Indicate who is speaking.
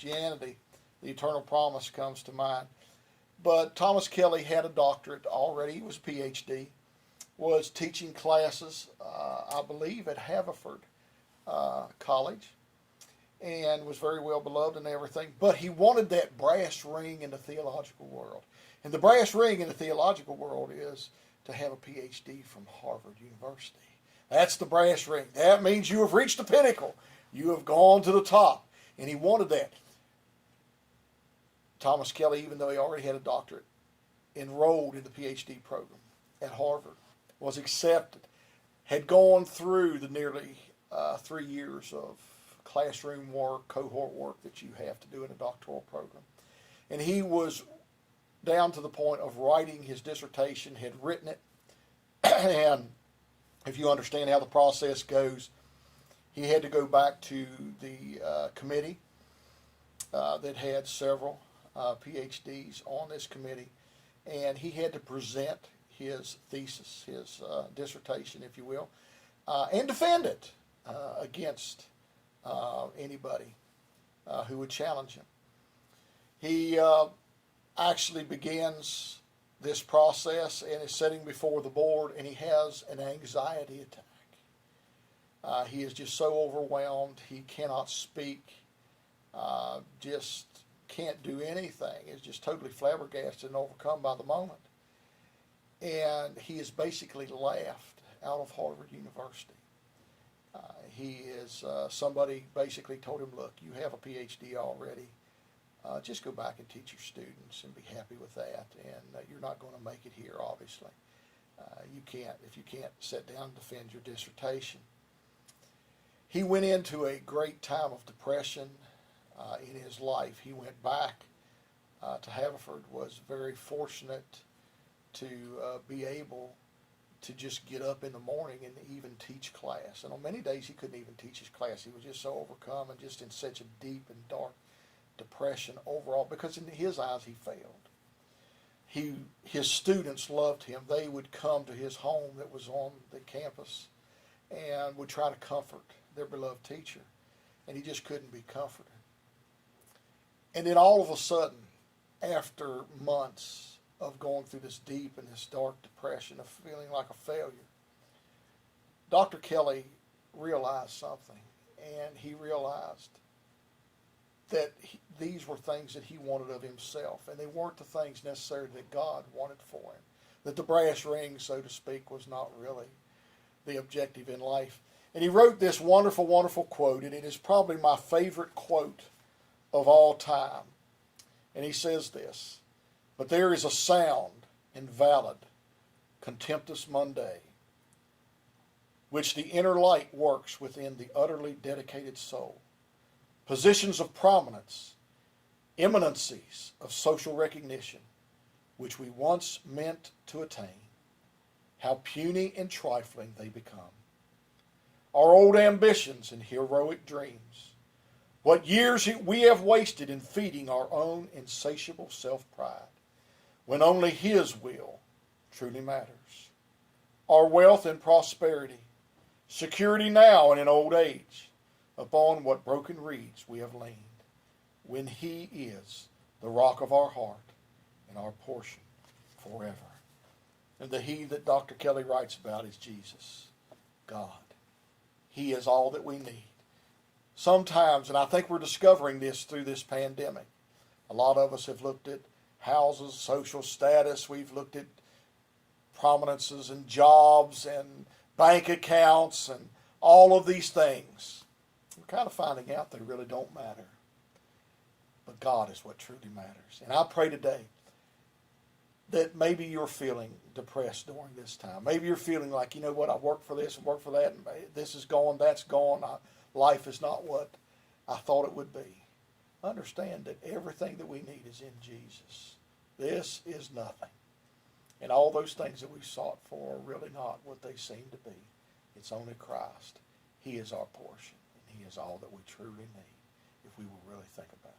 Speaker 1: Christianity, the eternal promise comes to mind. But Thomas Kelly had a doctorate already. He was a PhD, was teaching classes, I believe, at Haverford College, and was very well beloved and everything. But he wanted that brass ring in the theological world. And the brass ring in the theological world is to have a PhD from Harvard University. That's the brass ring. That means you have reached the pinnacle. You have gone to the top. And he wanted that. Thomas Kelly, even though he already had a doctorate, enrolled in the PhD program at Harvard, was accepted, had gone through the nearly 3 years of classroom work, cohort work that you have to do in a doctoral program. And he was down to the point of writing his dissertation, had written it, and if you understand how the process goes, he had to go back to the committee that had several PhDs on this committee, and he had to present his thesis, his dissertation, if you will, and defend it against anybody who would challenge him. He actually begins this process and is sitting before the board, and he has an anxiety attack. He is just so overwhelmed, he cannot speak, just can't do anything. Is just totally flabbergasted and overcome by the moment. And he is basically laughed out of Harvard University. He is somebody basically told him, look, you have a PhD already. Just go back and teach your students and be happy with that. And you're not going to make it here, obviously. You can't, if you can't sit down and defend your dissertation. He went into a great time of depression in his life. He went back to Haverford, was very fortunate to be able to just get up in the morning and even teach class. And on many days he couldn't even teach his class. He was just so overcome and just in such a deep and dark depression overall, because in his eyes he failed. His students loved him. They would come to his home that was on the campus and would try to comfort their beloved teacher, and he just couldn't be comforted. And then all of a sudden, after months of going through this deep and this dark depression, of feeling like a failure, Dr. Kelly realized something, and he realized that these were things that he wanted of himself, and they weren't the things necessarily that God wanted for him. That the brass ring, so to speak, was not really the objective in life. And he wrote this wonderful, wonderful quote, and it is probably my favorite quote of all time. And he says this: but there is a sound invalid, contemptuous Monday, which the inner light works within the utterly dedicated soul. Positions of prominence, eminencies of social recognition, which we once meant to attain, how puny and trifling they become. Our old ambitions and heroic dreams, what years we have wasted in feeding our own insatiable self-pride, when only His will truly matters. Our wealth and prosperity, security now and in old age, upon what broken reeds we have leaned, when He is the rock of our heart and our portion forever. And the He that Dr. Kelly writes about is Jesus, God. He is all that we need. Sometimes, and I think we're discovering this through this pandemic, a lot of us have looked at houses, social status, we've looked at prominences and jobs and bank accounts and all of these things. We're kind of finding out they really don't matter. But God is what truly matters. And I pray today that maybe you're feeling depressed during this time. Maybe you're feeling like, you know what, I worked for this and worked for that, and this is gone, that's gone. Life is not what I thought it would be. Understand that everything that we need is in Jesus. This is nothing. And all those things that we sought for are really not what they seem to be. It's only Christ. He is our portion, and He is all that we truly need if we will really think about it.